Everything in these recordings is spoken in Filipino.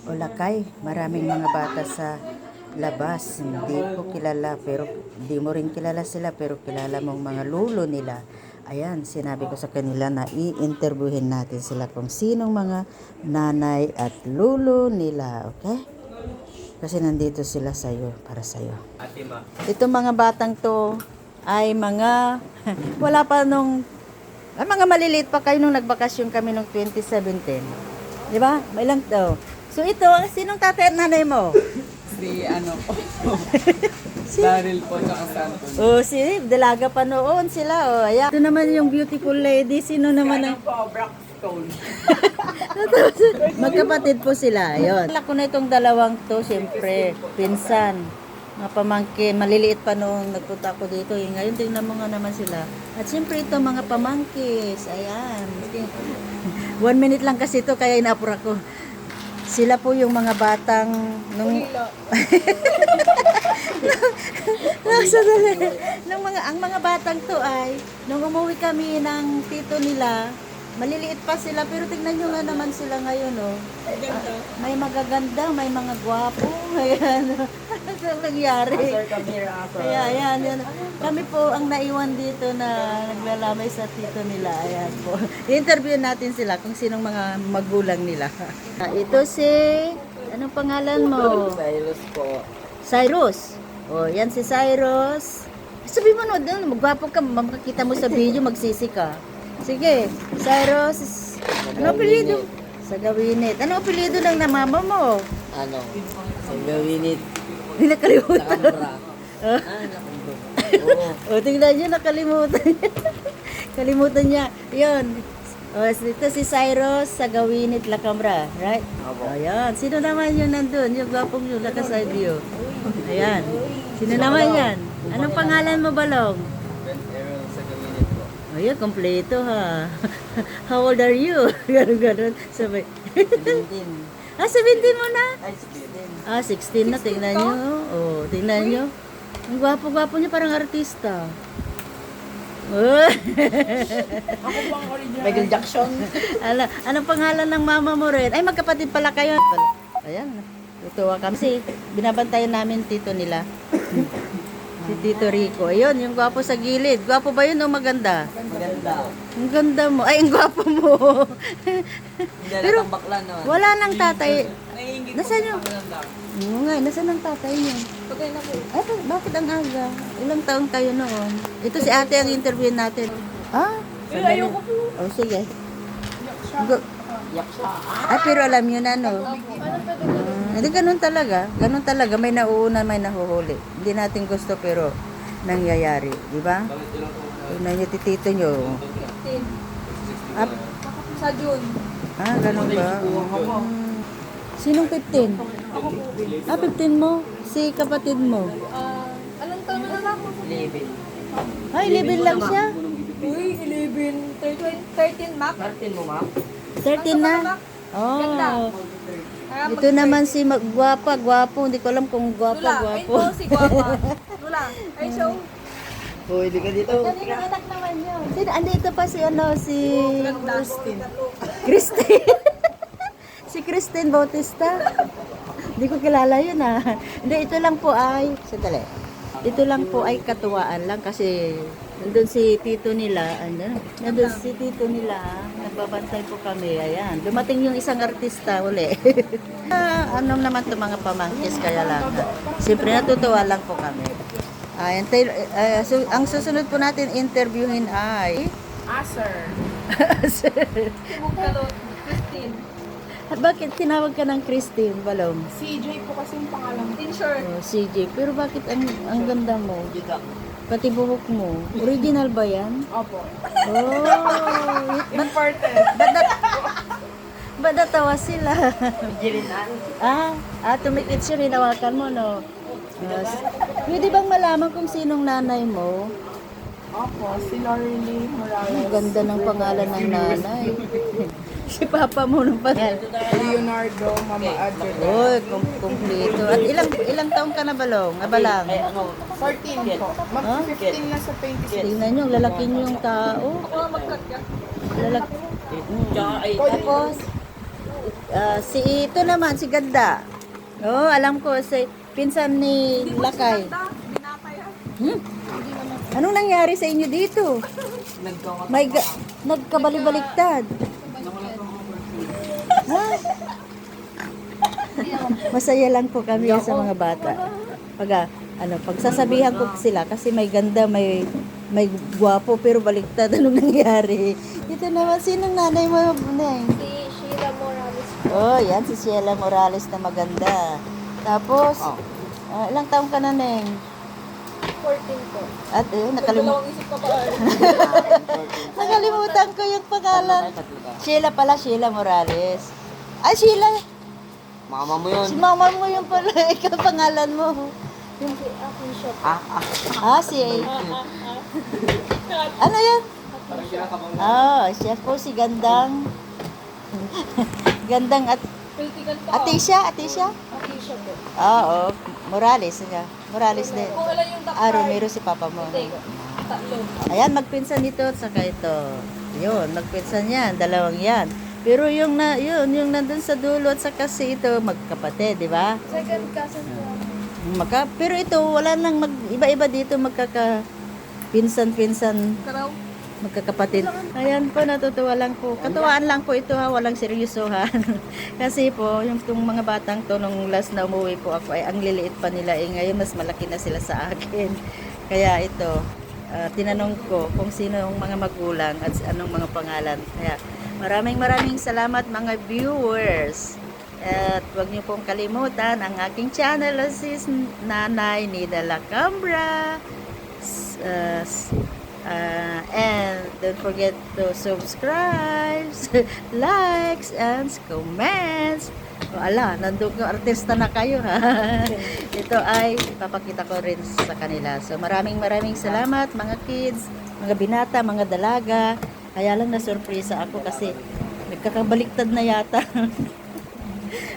Olakay, maraming mga bata sa labas. Hindi ko kilala, pero di mo rin kilala sila, pero kilala mong mga lulo nila. Ayan, sinabi ko sa kanila na i-interviewin natin sila kung sinong mga nanay at lulo nila, okay? Kasi nandito sila sa'yo, para sa'yo. Itong mga batang to ay mga, wala pa nung, ay mga maliliit pa kayo nung nagbakasyon kami nung 2017. Di ba? May lang to. So ito, sinong tatay at nanay mo? Si ano po. Daryl po tsaka Santos. Oh, si dalaga pa noon sila. Oh, ayan. Ito naman yung beautiful lady. Sino naman ang... Po, Brockstone. Magkapatid po sila. Ayun. Alam ko na itong dalawang to, siyempre, pinsan. Mga pamangkin. Maliliit pa noong nagpunta ako dito. Eh, ngayon, tingnan mo nga naman sila. At siyempre ito, mga pamangkis. Ayan. 1 minute lang kasi ito, kaya inapura ko. Sila po yung mga batang nung ang mga batang to ay nung umuwi kami ng tito nila, maliliit pa sila pero tignan nyo nga naman sila ngayon, oh. May magaganda, may mga gwapo. Ayan. Ano nangyari? Ayan. Kami po ang naiwan dito na naglalamay sa tito nila. Ayan po. I-interview natin sila kung sinong mga magulang nila. Ito si, anong pangalan mo? Cyrus po. Cyrus. Oh, yan si Cyrus. Sabi mo no, magwapo ka, makikita mo sa video, magsisi ka. Sige, Cyrus. Ano apelido? Sa Gawinit. Ano apelido ng mama mo? Ano? Sa Gawinit. Hindi nakalimutan. Nakambra. Oh. Nakambra. Oo. O, tingnan nyo, nakalimutan niya. Kalimutan niya. Yun. O, ito si Cyrus sa Gawinit, Lacambra. Right? Opo. Ayan. Sino naman yun nandun? Yung gwapong yun, nakaside view. Ayan. Sino naman yan? Anong pangalan mo, Balong? Ben Errol sa Gawinit po. Ayan, kompleto ha. How old are you? Ganun. Sabay. 17. 17 mo na? Ay, 16. 16 na. Tingnan nyo. Oh, tingnan nyo. Ang gwapo-gwapo niya, parang artista. Oh. Michael Jackson. Anong pangalan ng mama mo rin? Ay, magkapatid pala kayo. Ayan, tutuwa kami. Kasi binabantayan namin tito nila. Si Tito Rico. Ayun, yung gwapo sa gilid. Gwapo ba yun o maganda? Maganda. Ang ganda mo. Ay, ang gwapo mo. Hindi Pero, lang bakla naman. wala nang tatay. Naiingit Nasaan po yung... sa maganda. Oo nga, nasaan ang tatay niya? Patay na po. Ay, bakit ang aga? Ilang taon kayo noon? Ito si ate ang interview natin. Ah? Ayoko po. Oh, sige. Yak siya. Ah, pero alam nyo na, no? Hindi, ganun talaga. Ganun talaga. May nauuna, may nahuhuli. Hindi natin gusto, pero nangyayari. Di ba? Tignan nyo, titito nyo. Ah, Sa June. ganun ba? Sinong 15? Ah, 15 mo? Si kapatid mo? Anong taon na lang ako? 11. Ay, 11 lang siya. Uy, 11, 13 Mac. 13 mo, ma'am? 13 na. Ganda. Oh. Ito naman si gwapa, gwapo. Hindi ko alam kung gwapa, Lula, gwapo. ito si Guapa. Lula, ay show. Pwede ka dito. Anak naman yun. Sino? Andito pa si si Christine. Christine. Si Christine Bautista. Hindi ko kilala yun ah. Hindi, ito lang po ay, sandali. Ito lang po ay katuwaan lang kasi nandun si tito nila, nandun si tito nila, nagbabantay po kami, ayan. Dumating yung isang artista uli. Anong naman to mga pamangkis kaya lang. Siyempre natutuwa lang po kami. Ayan, so, ang susunod po natin interviewin ay Aser. Bukalot. Christine. bakit tinawag ka ng Christine Balong? CJ po kasi yung pangalan. T-shirt. Oh, CJ, pero bakit ang ganda mo? Pati buhok mo. Original ba yan? Opo. Oh, Imported. ba't natawa sila? Jirinan. Tumikit siya, hinawakan mo, no? Pwede bang malaman kung sinong nanay mo? Opo, si Lorely Morales. Ang ganda ng pangalan ng nanay. Si papa mo ng pangalan. Leonardo, Mama Adrian. Uy, kumpleto. At ilang taong ka na balong? Abalang? Ay, ano? 14 po. Mag-15 na sa 26. Tingnan nyo, ang lalaki nyo yung tao. Lalaki. Tsaka ay, Tapos, Si ito naman, si Ganda. Oh, alam ko, si pinsan ni Lakay. Hmm? Anong nangyari sa inyo dito? Nagkabali-baliktad. Ha? Masaya lang po kami sa mga bata. Pagsasabihan ko sila kasi may ganda, may gwapo pero baliktad. Anong nangyari? Ito naman, sinong nanay mo? Neng? Si Sheila Morales. Oh, yan si Sheila Morales na maganda. Tapos, ilang taong ka na, Neng? 14 po. At Isip ka pa. nakalimutan ko yung pangalan. Sheila pala, Sheila Morales. Ay, Sheila. Mama mo yun. Si mama mo yung pala. Ikaw pangalan mo. Si Afisha po. Ano yan? Parang kinakabang Siya po si Gandang. Gandang at Political pa. Atisha. Afisha po. Oo, Morales nga. Morales din. Kung alam yung top Romero si papa mo. tatlo. Ayan, magpinsan ito at saka ito. Yun, magpinsan yan, dalawang yan. Pero yung nandun sa dulo at saka si ito, magkapatid, di ba? Second cousin po. Pero ito, wala nang iba-iba dito pinsan-pinsan, Karaw. magkakapatid. Ayan po, natutuwa lang po. Katuwaan lang po ito ha, walang seryosohan. Kasi po, yung mga batang to, nung last na umuwi po ako, ay ang liliit pa nila. Ngayon, mas malaki na sila sa akin. Kaya ito, tinanong ko kung sino yung mga magulang at anong mga pangalan. Kaya maraming salamat mga viewers. At huwag niyo pong kalimutan ang aking channel, sis Nanay Nida Lacambra. And don't forget to subscribe, likes, and comments. Nandun yung artista na kayo ha. Ito ay papakita ko rin sa kanila. So maraming salamat mga kids, mga binata, mga dalaga. Kaya lang na-surpresa ako kasi nagkakabaliktad na yata.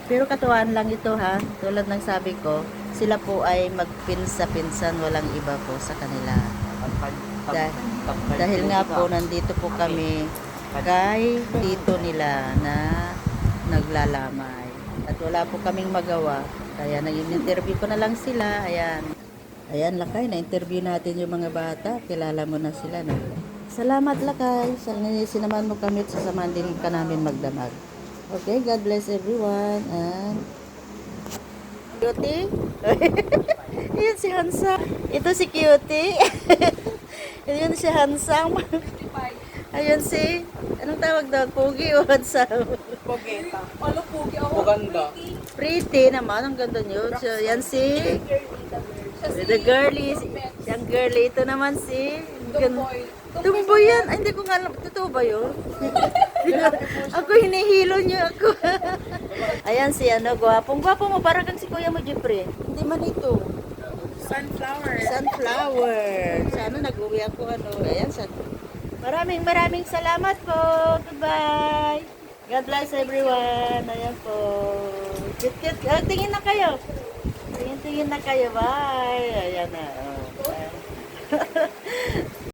Pero katuwaan lang ito ha. Tulad ng sabi ko, sila po ay magpinsa-pinsan, walang iba po sa kanila. Dahil nga po nandito po kami kay tito nila na naglalamay. At wala po kaming magawa. Kaya nag-interview ko na lang sila. Ayan Lakay, na-interview natin yung mga bata. Kilala mo na sila. No? Salamat Lakay. Sinamahan mo kami at sasamahan din ka namin magdamag. Okay, God bless everyone. And Cutie. Ayan si Hansa. Ito si Cutie. Ayan si Hansang. Ayun si, anong tawag daw? Pogi o Hansang? Pogeta. Ano po? Maganda. Pretty naman, ang ganda niyo. So, yan si the girly. Yung girly. Ito naman si Tumboy yan. Ay, hindi ko nga alam. Totoo ba yun? Ako, hinihilo niyo ako. Ayan si gwapong mo. Parang kang si Kuya mo, Jeffrey. Hindi man ito. Sunflower. Sana nag-uwi ako Ayan, maraming salamat po. Goodbye. God bless everyone. Ayan po. Cute. Tingin na kayo. Tingin na kayo. Bye. Ayan na.